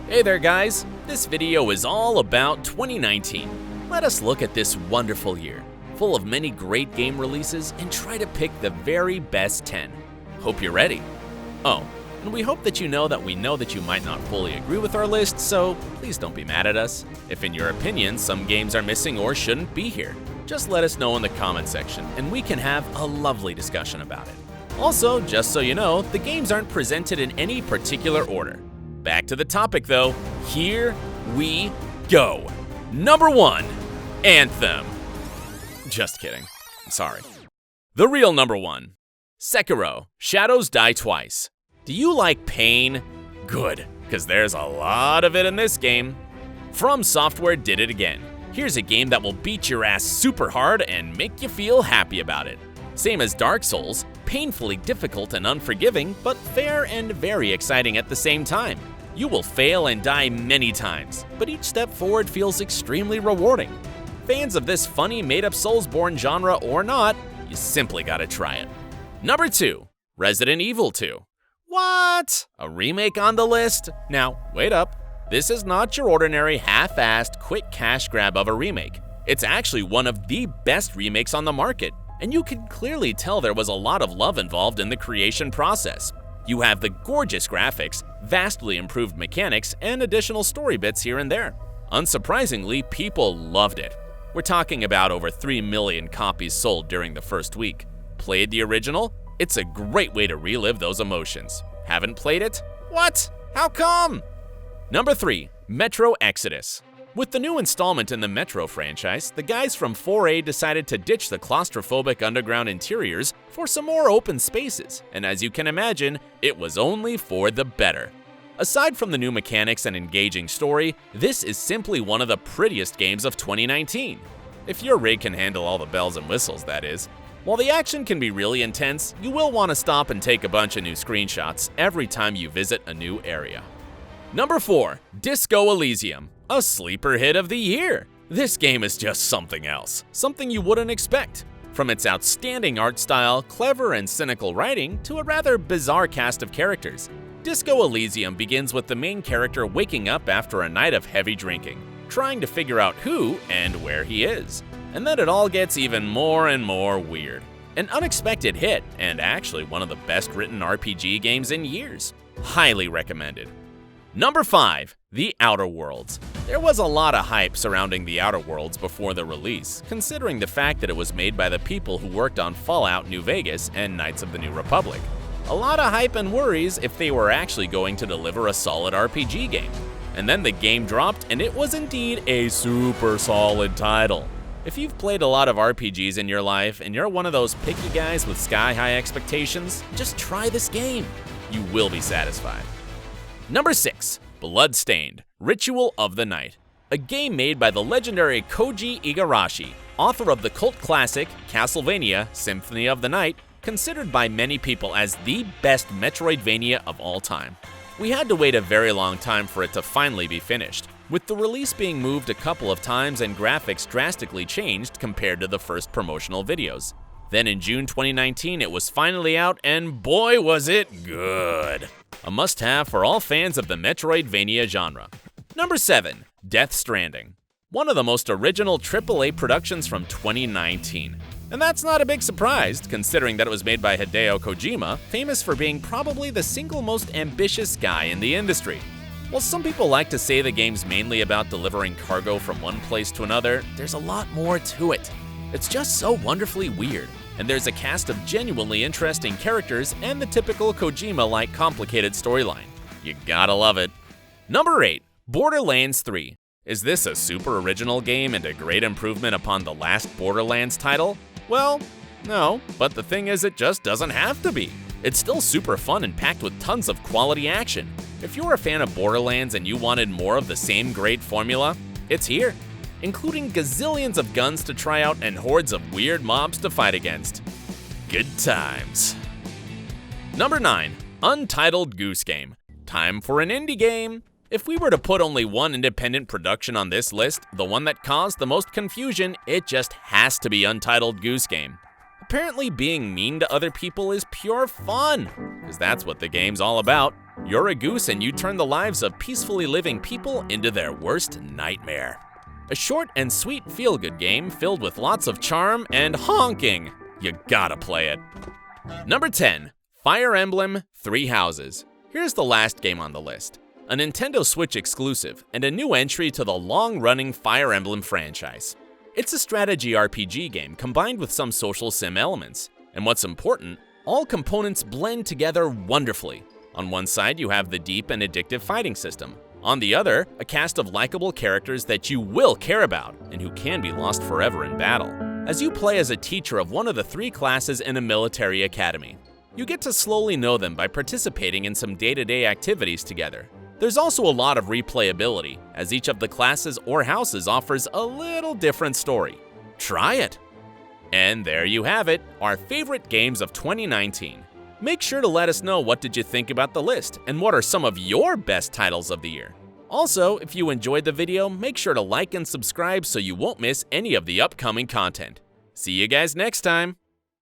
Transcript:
Hey there guys, this video is all about 2019. Let us look at this wonderful year, full of many great game releases, and try to pick the very best 10. Hope you're ready. Oh, and we hope that you know that you might not fully agree with our list, so please don't be mad at us. If in your opinion some games are missing or shouldn't be here, just let us know in the comment section and we can have a lovely discussion about it. Also, just so you know, the games aren't presented in any particular order. Back to the topic though, here we go. Number 1, Anthem. Just kidding, sorry. The real number 1, Sekiro, Shadows Die Twice. Do you like pain? Good, because there's a lot of it in this game. From Software did it again. Here's a game that will beat your ass super hard and make you feel happy about it. Same as Dark Souls, painfully difficult and unforgiving, but fair and very exciting at the same time. You will fail and die many times, but each step forward feels extremely rewarding. Fans of this funny made-up Soulsborne genre or not, you simply gotta try it. Number 2, Resident Evil 2. What? A remake on the list? Now, wait up. This is not your ordinary half-assed quick cash grab of a remake. It's actually one of the best remakes on the market, and you can clearly tell there was a lot of love involved in the creation process. You have the gorgeous graphics, vastly improved mechanics, and additional story bits here and there. Unsurprisingly, people loved it. We're talking about over 3 million copies sold during the first week. Played the original? It's a great way to relive those emotions. Haven't played it? What? How come? Number 3, Metro Exodus. With the new installment in the Metro franchise, the guys from 4A decided to ditch the claustrophobic underground interiors for some more open spaces, and as you can imagine, it was only for the better. Aside from the new mechanics and engaging story, this is simply one of the prettiest games of 2019. If your rig can handle all the bells and whistles, that is. While the action can be really intense, you will want to stop and take a bunch of new screenshots every time you visit a new area. Number 4, Disco Elysium, a sleeper hit of the year. This game is just something else, something you wouldn't expect. From its outstanding art style, clever and cynical writing, to a rather bizarre cast of characters, Disco Elysium begins with the main character waking up after a night of heavy drinking, trying to figure out who and where he is. And then it all gets even more and more weird. An unexpected hit, and actually one of the best written RPG games in years. Highly recommended. Number 5, The Outer Worlds. There was a lot of hype surrounding The Outer Worlds before the release, considering the fact that it was made by the people who worked on Fallout New Vegas and Knights of the New Republic. A lot of hype and worries if they were actually going to deliver a solid RPG game. And then the game dropped, and it was indeed a super solid title. If you've played a lot of RPGs in your life and you're one of those picky guys with sky-high expectations, just try this game. You will be satisfied. Number 6, Bloodstained, Ritual of the Night. A game made by the legendary Koji Igarashi, author of the cult classic Castlevania Symphony of the Night, considered by many people as the best Metroidvania of all time. We had to wait a very long time for it to finally be finished, with the release being moved a couple of times and graphics drastically changed compared to the first promotional videos. Then in June 2019, it was finally out, and boy was it good! A must-have for all fans of the Metroidvania genre. Number 7, Death Stranding. One of the most original AAA productions from 2019. And that's not a big surprise, considering that it was made by Hideo Kojima, famous for being probably the single most ambitious guy in the industry. While some people like to say the game's mainly about delivering cargo from one place to another, there's a lot more to it. It's just so wonderfully weird, and there's a cast of genuinely interesting characters and the typical Kojima-like complicated storyline. You gotta love it. Number 8, Borderlands 3. Is this a super original game and a great improvement upon the last Borderlands title? Well, no, but the thing is it just doesn't have to be. It's still super fun and packed with tons of quality action. If you're a fan of Borderlands and you wanted more of the same great formula, it's here, including gazillions of guns to try out and hordes of weird mobs to fight against. Good times. Number 9, Untitled Goose Game. Time for an indie game. If we were to put only one independent production on this list, the one that caused the most confusion, it just has to be Untitled Goose Game. Apparently being mean to other people is pure fun, because that's what the game's all about. You're a goose and you turn the lives of peacefully living people into their worst nightmare. A short and sweet feel-good game filled with lots of charm and honking. You gotta play it. Number 10. Fire Emblem Three Houses. Here's the last game on the list. A Nintendo Switch exclusive and a new entry to the long-running Fire Emblem franchise. It's a strategy RPG game combined with some social sim elements. And what's important, all components blend together wonderfully. On one side, you have the deep and addictive fighting system. On the other, a cast of likable characters that you will care about and who can be lost forever in battle. As you play as a teacher of one of the 3 classes in a military academy, you get to slowly know them by participating in some day-to-day activities together. There's also a lot of replayability, as each of the classes or houses offers a little different story. Try it! And there you have it, our favorite games of 2019. Make sure to let us know what did you think about the list, and what are some of your best titles of the year. Also, if you enjoyed the video, make sure to like and subscribe so you won't miss any of the upcoming content. See you guys next time!